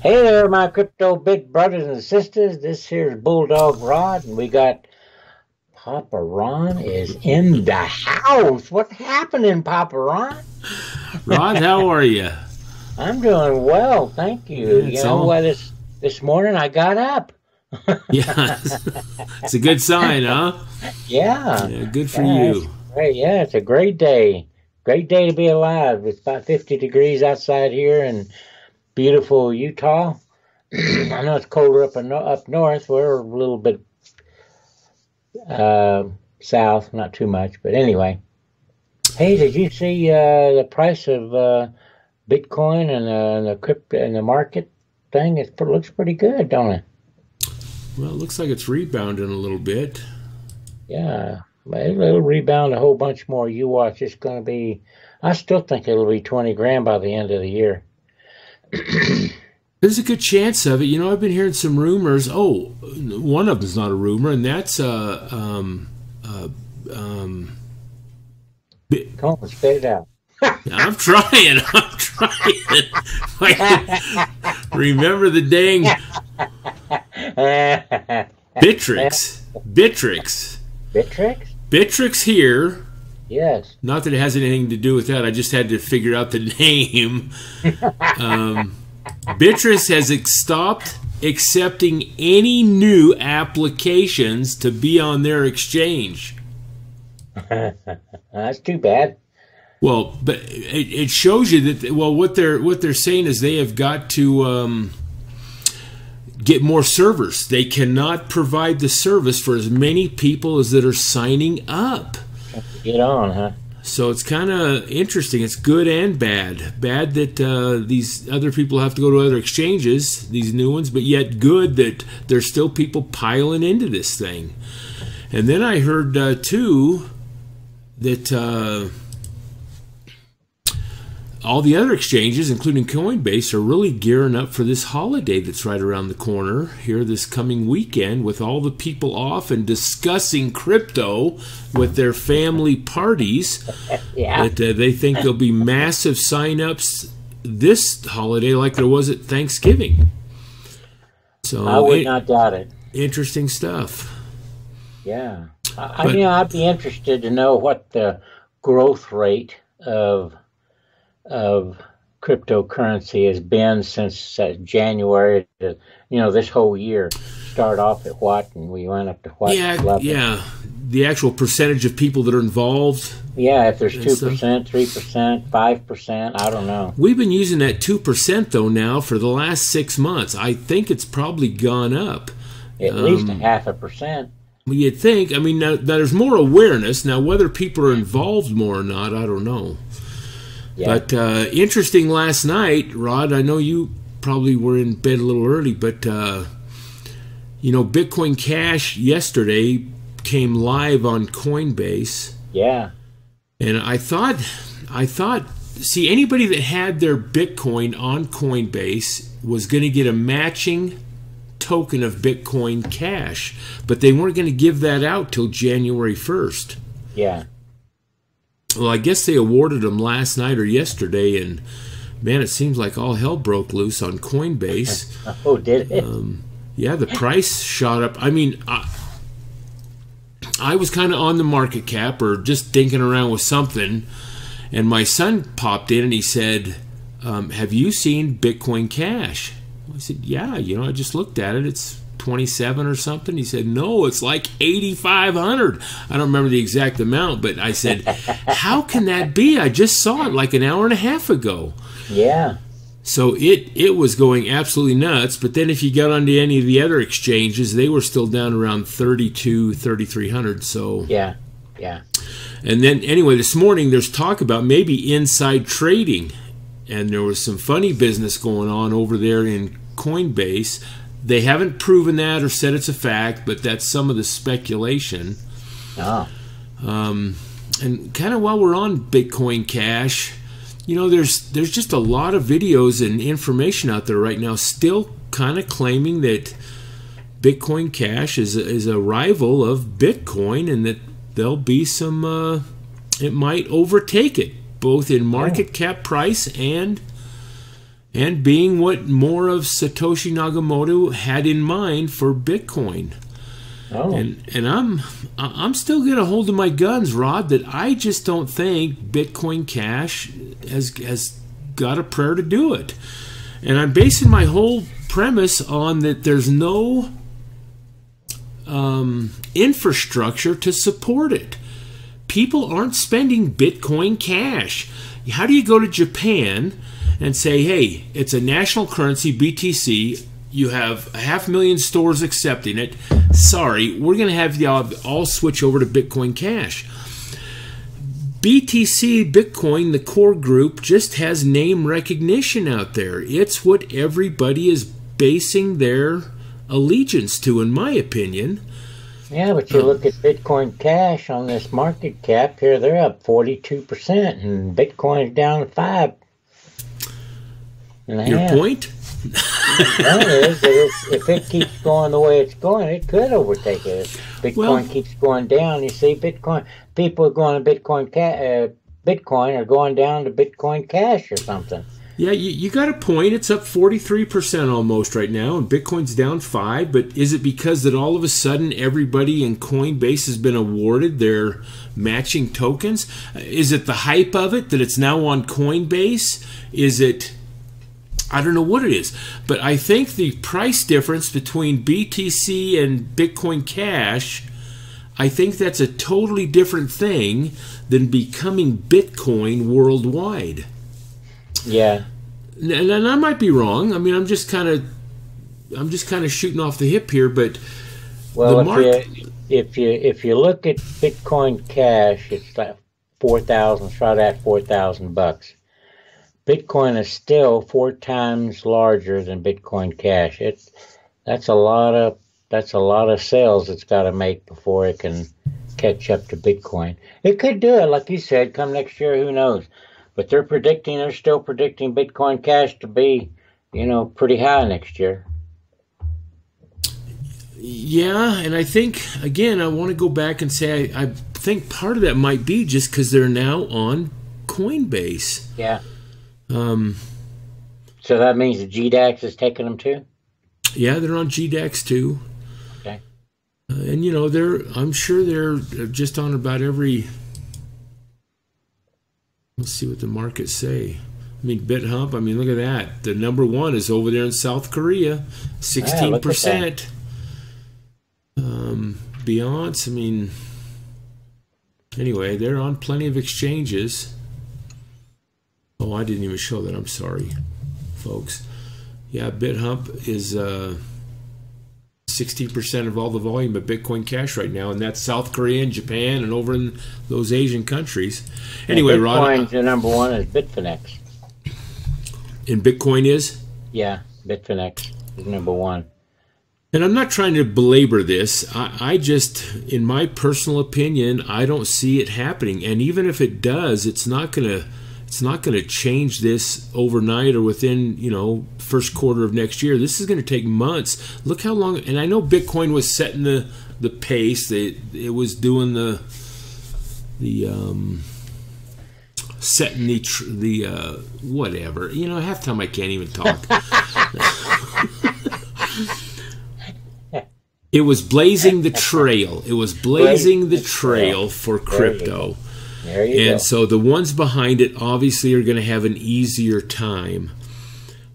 Hey there, my crypto big brothers and sisters. This here's Bulldog Rod, and we got Papa Ron is in the house. What's happening, Papa Ron? Rod, how are you? I'm doing well, thank you. Yeah, You know what? This morning I got up. Yeah, it's a good sign, huh? Yeah. Yeah, good for Yeah, you. great. Yeah, it's a great day. Great day to be alive. It's about 50 degrees outside here in beautiful Utah. I know it's colder up north. We're a little bit south, not too much, but anyway. Hey, did you see the price of Bitcoin and the crypto and the market thing? It looks pretty good, don't it? Well, it looks like it's rebounding a little bit. Yeah, it'll rebound a whole bunch more. You watch, it's going to be. I still think it'll be 20 grand by the end of the year. There's a good chance of it. You know, I've been hearing some rumors. Oh, one of them's not a rumor, and that's Come on, spit it out. I'm trying. I'm trying. Remember the dang Bittrex. Bittrex? Bittrex here. Yes. Not that it has anything to do with that. I just had to figure out the name. Bittrex has stopped accepting any new applications to be on their exchange. That's too bad. Well, but it shows you that what they're saying is they have got to get more servers. They cannot provide the service for as many people as that are signing up. Get on, huh? So it's kind of interesting. It's good and bad. Bad that these other people have to go to other exchanges, these new ones, but yet good that there's still people piling into this thing. And then I heard, too, that all the other exchanges, including Coinbase, are really gearing up for this holiday that's right around the corner here this coming weekend, with all the people off and discussing crypto with their family parties. Yeah. That they think there'll be massive sign-ups this holiday like there was at Thanksgiving. So I would not doubt it. Interesting stuff. Yeah. I'd be interested to know what the growth rate of cryptocurrency has been since January to, this whole year. Start off at what, and we went up to what level? Yeah. The actual percentage of people that are involved. Yeah, if there's 2%, 3%, 5%, I don't know. We've been using that 2% though now for the last 6 months. I think it's probably gone up. At least 0.5%. Well, you'd think. I mean, now there's more awareness. Now, whether people are involved more or not, I don't know. Yeah. But interesting last night, Rod, I know you probably were in bed a little early, but, Bitcoin Cash yesterday came live on Coinbase. Yeah. And I thought, see, anybody that had their Bitcoin on Coinbase was going to get a matching token of Bitcoin Cash, but they weren't going to give that out till January 1st. Yeah. Well, I guess they awarded them last night or yesterday, and man, it seems like all hell broke loose on Coinbase. Oh, did it? Yeah, the price shot up. I mean, I was kind of on the market cap or just dinking around with something, and my son popped in and he said, have you seen Bitcoin Cash? I said, yeah, I just looked at it. It's 27 or something. He said, no, it's like 8,500. I don't remember the exact amount, but I said, how can that be? I just saw it like an hour and a half ago. Yeah. So it was going absolutely nuts. But then if you got onto any of the other exchanges, they were still down around 3,300. So yeah. And then anyway, this morning there's talk about maybe inside trading, and there was some funny business going on over there in Coinbase. They haven't proven that or said it's a fact, but that's some of the speculation. Oh. And kind of while we're on Bitcoin Cash, there's just a lot of videos and information out there right now still kind of claiming that Bitcoin Cash is a rival of Bitcoin, and that there'll be some, it might overtake it, both in market cap price and and being what more of Satoshi Nakamoto had in mind for Bitcoin. Oh. And I'm still going to hold to my guns, Rod, that I just don't think Bitcoin Cash has got a prayer to do it. And I'm basing my whole premise on that there's no infrastructure to support it. People aren't spending Bitcoin Cash. How do you go to Japan and say, hey, it's a national currency, BTC, you have 500,000 stores accepting it. Sorry, we're going to have y'all all switch over to Bitcoin Cash. BTC, Bitcoin, the core group, just has name recognition out there. It's what everybody is basing their allegiance to, in my opinion. Yeah, but you look at Bitcoin Cash on this market cap here, they're up 42%, and Bitcoin's down to 5. Your point? One is that if it keeps going the way it's going, it could overtake it. If Bitcoin keeps going down, you see, people are going to Bitcoin are going down to Bitcoin Cash or something. Yeah, you got a point. It's up 43% almost right now, and Bitcoin's down 5%. But is it because that all of a sudden everybody in Coinbase has been awarded their matching tokens? Is it the hype of it that it's now on Coinbase? Is it... I don't know what it is, but I think the price difference between BTC and Bitcoin Cash, I think that's a totally different thing than becoming Bitcoin worldwide. Yeah, and I might be wrong. I mean, I'm just kind of shooting off the hip here, but if you look at Bitcoin Cash, it's like 4,000. It's right at $4,000. Bitcoin is still 4 times larger than Bitcoin Cash. That's a lot of sales it's got to make before it can catch up to Bitcoin. It could do it, like you said, come next year. Who knows? But they're still predicting Bitcoin Cash to be, pretty high next year. Yeah, and I think again, I want to go back and say I think part of that might be just because they're now on Coinbase. Yeah. So that means the GDAX is taking them too? Yeah, they're on GDAX too. Okay. And I'm sure they're just on about every... Let's see what the markets say. I mean, BitHump, look at that. The number one is over there in South Korea, 16%. Beyonce, anyway, they're on plenty of exchanges. Oh, I didn't even show that. I'm sorry, folks. Yeah, BitHump is 16% of all the volume of Bitcoin Cash right now, and that's South Korea and Japan and over in those Asian countries. Anyway, Rod. Bitcoin's the number one is Bitfinex. And Bitcoin is? Yeah, Bitfinex is number one. And I'm not trying to belabor this. I just, in my personal opinion, I don't see it happening. And even if it does, it's not going to change this overnight or within, first quarter of next year. This is going to take months. Look how long, and I know Bitcoin was setting the pace. It was doing setting the whatever. Half the time I can't even talk. It was blazing the trail. It was blazing the trail for crypto. There you go. So the ones behind it obviously are going to have an easier time.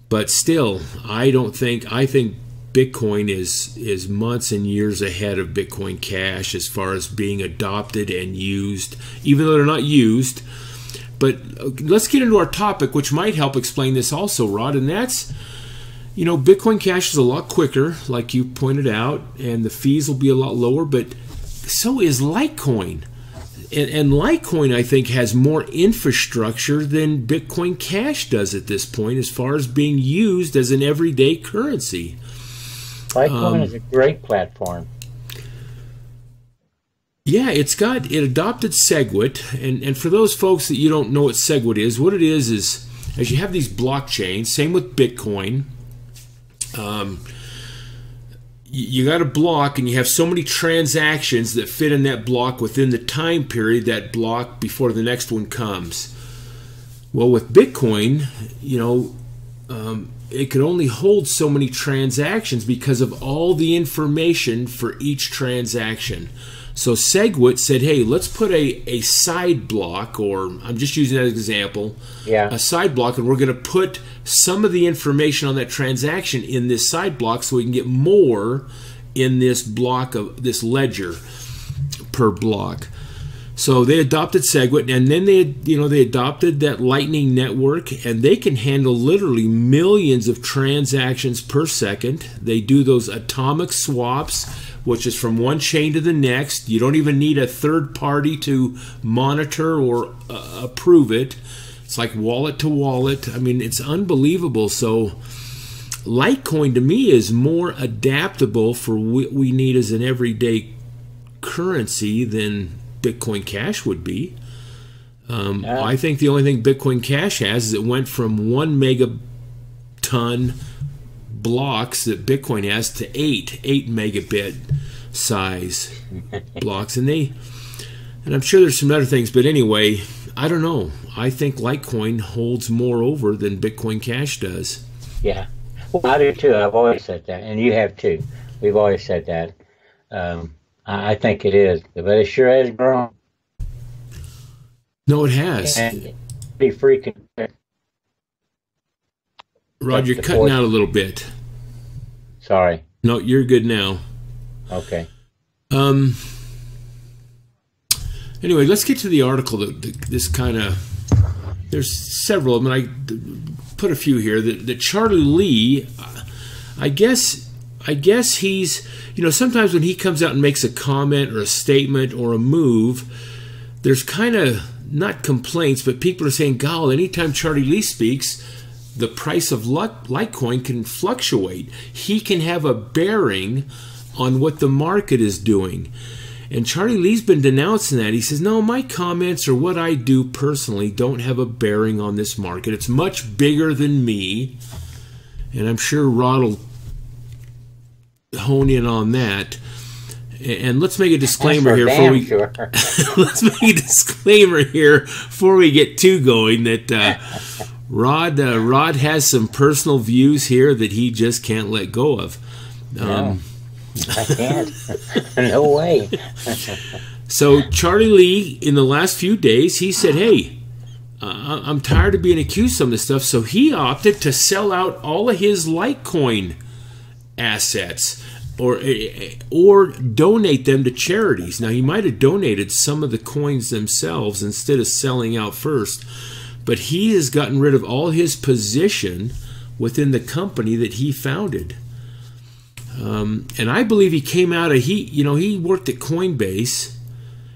But still, I think Bitcoin is months and years ahead of Bitcoin Cash as far as being adopted and used, even though they're not used. But let's get into our topic, which might help explain this also, Rod, and that's, Bitcoin Cash is a lot quicker, like you pointed out, and the fees will be a lot lower, but so is Litecoin. And Litecoin, I think, has more infrastructure than Bitcoin Cash does at this point as far as being used as an everyday currency. Litecoin is a great platform. Yeah, it adopted SegWit. And for those folks that you don't know what SegWit is, what it is as you have these blockchains, same with Bitcoin, you got a block and you have so many transactions that fit in that block within the time period that block before the next one comes. Well, with Bitcoin, it could only hold so many transactions because of all the information for each transaction. So SegWit said, hey, let's put a side block, or I'm just using that as an example, a side block, and we're going to put some of the information on that transaction in this side block so we can get more in this block of this ledger per block. So they adopted SegWit, and then they adopted that Lightning Network, and they can handle literally millions of transactions per second. They do those atomic swaps, which is from one chain to the next. You don't even need a third party to monitor or approve it. It's like wallet to wallet. I mean, it's unbelievable. So Litecoin to me is more adaptable for what we need as an everyday currency than Bitcoin Cash would be. I think the only thing Bitcoin Cash has is it went from 1 megaton blocks that Bitcoin has to 8 megabit size blocks, and I'm sure there's some other things, but anyway, I don't know. I think Litecoin holds more over than Bitcoin Cash does. Yeah, well, I do too. I've always said that, and you have too. We've always said that. I think it is, but it sure has grown. No, it has. And pretty freaking. Rod, you're cutting out a little bit. Sorry. No, you're good now. Okay. Anyway, let's get to the article. This kind of, there's several of them, and I put a few here. That Charlie Lee, I guess he's, sometimes when he comes out and makes a comment or a statement or a move, there's kind of, not complaints, but people are saying, golly, anytime Charlie Lee speaks, the price of Litecoin can fluctuate. He can have a bearing on what the market is doing. And Charlie Lee's been denouncing that. He says, no, my comments or what I do personally don't have a bearing on this market. It's much bigger than me. And I'm sure Rod will hone in on that. And let's make a disclaimer here before we let's make a disclaimer here before we get too going that Rod has some personal views here that he just can't let go of. No, I can't. No way. So Charlie Lee, in the last few days, he said, "Hey, I'm tired of being accused of some of this stuff." So he opted to sell out all of his Litecoin assets. Or donate them to charities. Now, he might have donated some of the coins themselves instead of selling out first, but he has gotten rid of all his position within the company that he founded. And I believe he came out of, he worked at Coinbase,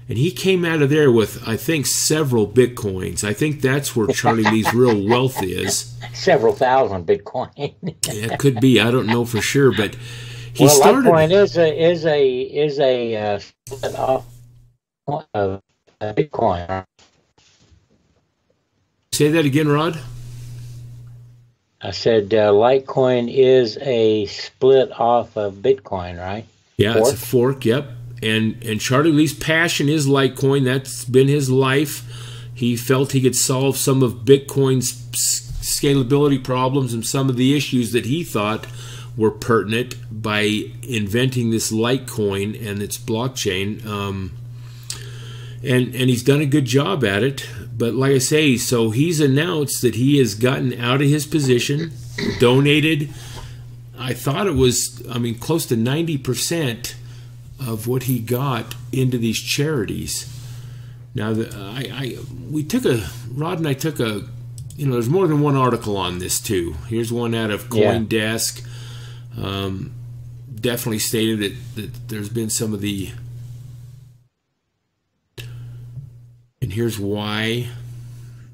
and he came out of there with, I think, several Bitcoins. I think that's where Charlie Lee's real wealth is. Several thousand Bitcoin. It could be. I don't know for sure, but he started. Litecoin is a split off of Bitcoin. Say that again, Rod. I said Litecoin is a split off of Bitcoin, right? Yeah, it's a fork. Yep. And Charlie Lee's passion is Litecoin. That's been his life. He felt he could solve some of Bitcoin's scalability problems and some of the issues that he thought were pertinent by inventing this Litecoin and its blockchain. And he's done a good job at it. But like I say, so he's announced that he has gotten out of his position, donated, I thought it was, close to 90% of what he got into these charities. Now, Rod and I took a, there's more than one article on this too. Here's one out of CoinDesk. Definitely stated that there's been some of the, and here's why.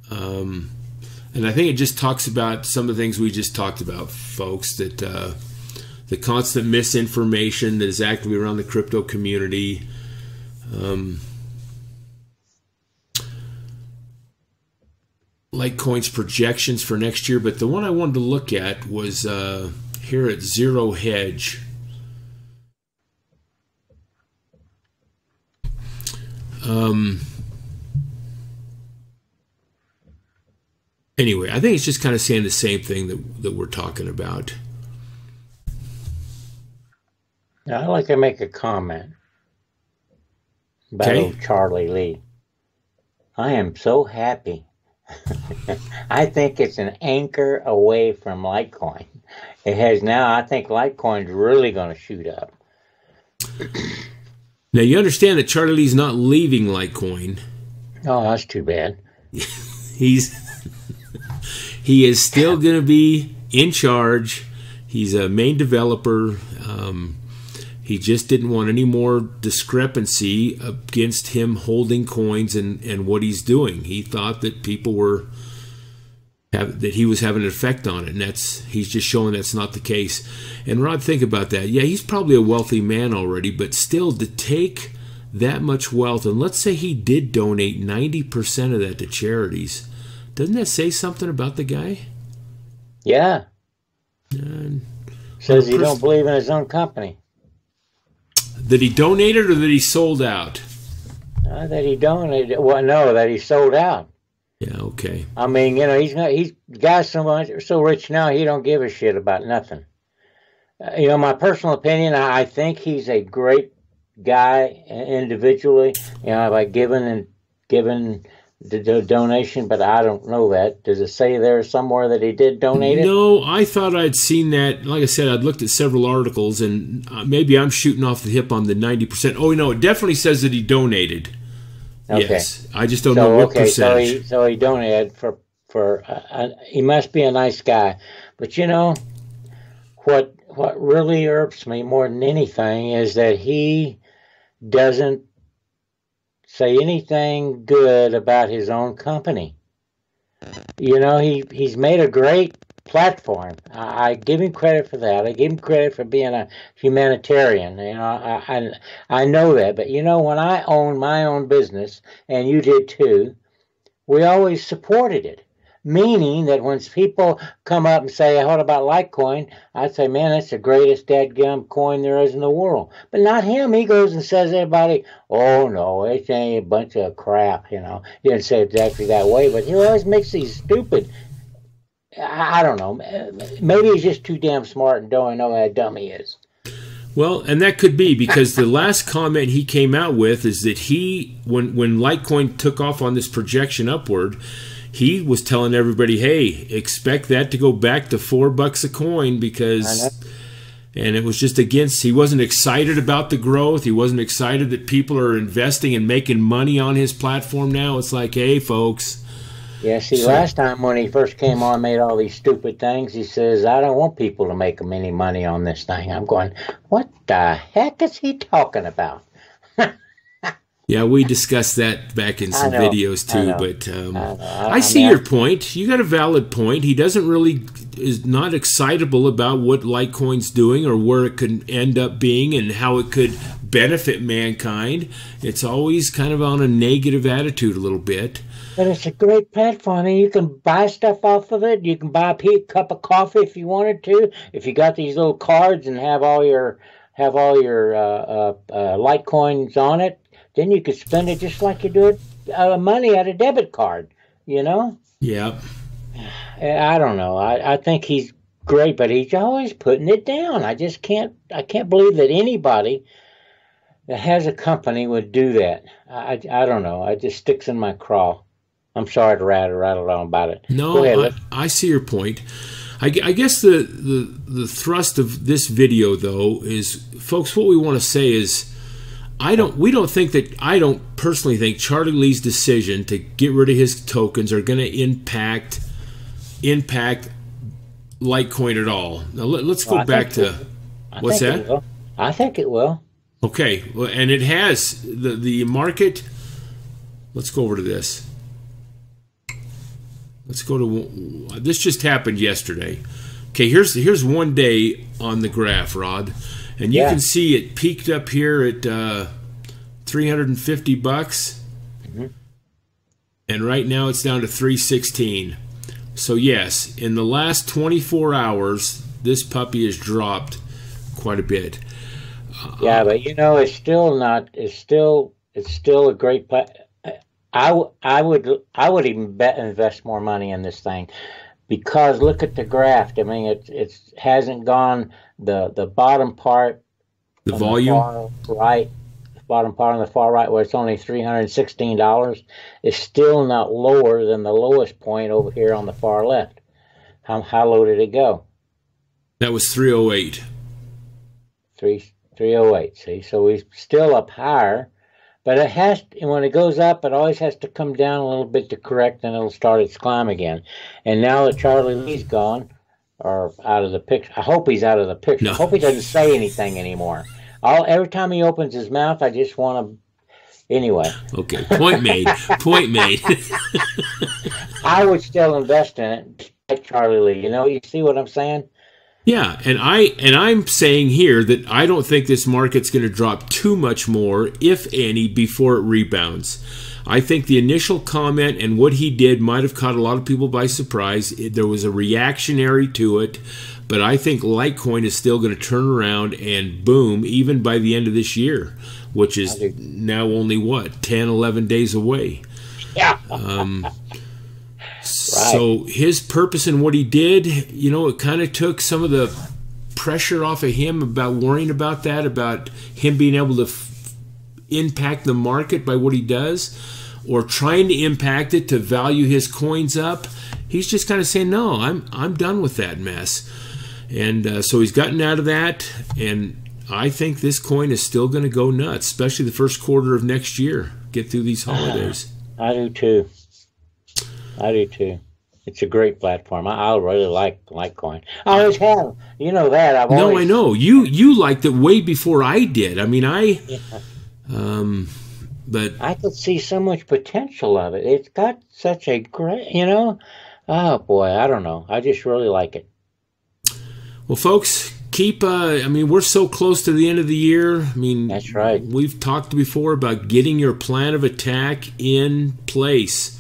And I think it just talks about some of the things we just talked about, folks, that the constant misinformation that is actively around the crypto community. Litecoin's projections for next year, but the one I wanted to look at was here at Zero Hedge. Anyway, I think it's just kind of saying the same thing that we're talking about. Now, I'd like to make a comment about old Charlie Lee. I am so happy. I think it's an anchor away from Litecoin. It has now, I think Litecoin's really going to shoot up. Now, you understand that Charlie Lee's not leaving Litecoin. Oh, that's too bad. He is still going to be in charge. He's a main developer. He just didn't want any more discrepancy against him holding coins and what he's doing. He thought that people were that he was having an effect on it, and he's just showing that's not the case. And Rod, think about that. Yeah, he's probably a wealthy man already, but still to take that much wealth, and let's say he did donate 90% of that to charities, doesn't that say something about the guy? Yeah. Says he don't believe in his own company. That he donated or that he sold out? That he donated. Well, no, that he sold out. Yeah, okay. I mean, you know, he's got so rich now he don't give a shit about nothing. You know, my personal opinion, I think he's a great guy individually. You know, by giving the donation, but I don't know that. Does it say there somewhere that he did donate it? No, I thought I'd seen that. Like I said, I'd looked at several articles, and maybe I'm shooting off the hip on the 90%. Oh, no, it definitely says that he donated. Okay. Yes, I just don't know what percentage. So he donated for he must be a nice guy. But you know, what really irks me more than anything is that he doesn't say anything good about his own company. You know, he's made a great platform. I give him credit for that. I give him credit for being a humanitarian. You know, I know that. But you know, when I owned my own business, and you did too, we always supported it. Meaning that when people come up and say, what about Litecoin? I'd say, man, that's the greatest dadgum coin there is in the world. But not him. He goes and says to everybody, oh, no, it ain't a bunch of crap, you know. He didn't say it exactly that way, but he always makes these stupid, I don't know. Maybe he's just too damn smart and don't know how dumb he is. Well, and that could be because the last comment he came out with is that when Litecoin took off on this projection upward, he was telling everybody, hey, expect that to go back to $4 a coin because, and it was just against, he wasn't excited about the growth. He wasn't excited that people are investing and making money on his platform now. It's like, hey, folks. Yeah, see, last time when he first came on, made all these stupid things, he says, I don't want people to make any money on this thing. I'm going, what the heck is he talking about? Yeah, we discussed that back in some videos too, but I see your point. You got a valid point. He is not excitable about what Litecoin's doing or where it could end up being and how it could benefit mankind. It's always kind of on a negative attitude a little bit. But it's a great platform. I mean, you can buy stuff off of it. You can buy a cup of coffee if you wanted to. If you got these little cards and have all your Litecoins on it, then you could spend it just like you do money at a debit card, you know? Yeah. I don't know. I think he's great, but he's always putting it down. I can't believe that anybody that has a company would do that. I don't know. It just sticks in my craw. I'm sorry to rattle on about it. No, go ahead, I see your point. I guess the thrust of this video, though, is, folks, what we want to say is, I don't personally think Charlie Lee's decision to get rid of his tokens are going to impact Litecoin at all. Now let's go back to what's that? I think it will. Okay, well, and it has the market. Let's go over to this. Let's go to this. Just happened yesterday. Okay, here's 1 day on the graph, Rod. And you can see it peaked up here at $350, and right now it's down to $316. So yes, in the last 24 hours, this puppy has dropped quite a bit. Yeah, but you know, it's still a great. I would even invest more money in this thing, because look at the graph. I mean, it hasn't gone the bottom part The on the volume? far right, bottom part on the far right, where it's only $316, is still not lower than the lowest point over here on the far left. How low did it go? That was 308. 308. See, so we're still up higher, but it has. And when it goes up, it always has to come down a little bit to correct, and it'll start its climb again. And now that Charlie Lee's gone or out of the picture, I hope he's out of the picture. No. I hope he doesn't say anything anymore. Every time he opens his mouth, I just want to. Anyway. Okay, point made. Point made. I would still invest in it, like Charlie Lee. You see what I'm saying? Yeah, and I'm saying here that I don't think this market's going to drop too much more, if any, before it rebounds. I think the initial comment and what he did might have caught a lot of people by surprise. There was a reactionary to it, but I think Litecoin is still going to turn around and boom, even by the end of this year, which is now only, 10, 11 days away. Yeah. So his purpose and what he did, it kind of took some of the pressure off of him about worrying about that, about him being able to impact the market by what he does, or trying to impact it to value his coins up. He's just kind of saying, no, I'm done with that mess. And so he's gotten out of that, and I think this coin is still going to go nuts, especially the first quarter of next year. Get through these holidays. I do too. It's a great platform. I really like Litecoin. I always have. You know that. I know. You liked it way before I did. I mean, but I could see so much potential of it. It's got such a great, oh boy, I don't know. I just really like it. Well, folks, we're so close to the end of the year. I mean, that's right. We've talked before about getting your plan of attack in place.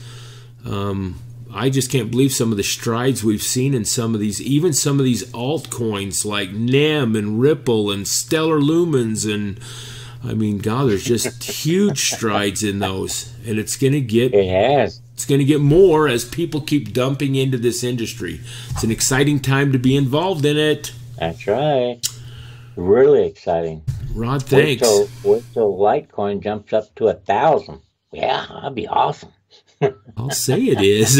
I just can't believe some of the strides we've seen in some of these altcoins like NEM and Ripple and Stellar Lumens, and I mean, God, there's just huge strides in those, and it's going to get more as people keep dumping into this industry. It's an exciting time to be involved in it. That's right. Really exciting. Rod, thanks. Wait till Litecoin jumps up to 1,000. Yeah, that'd be awesome. I'll say it is.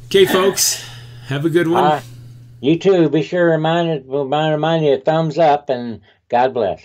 Okay, folks. Have a good one. You too. Be sure to remind you, thumbs up, and God bless.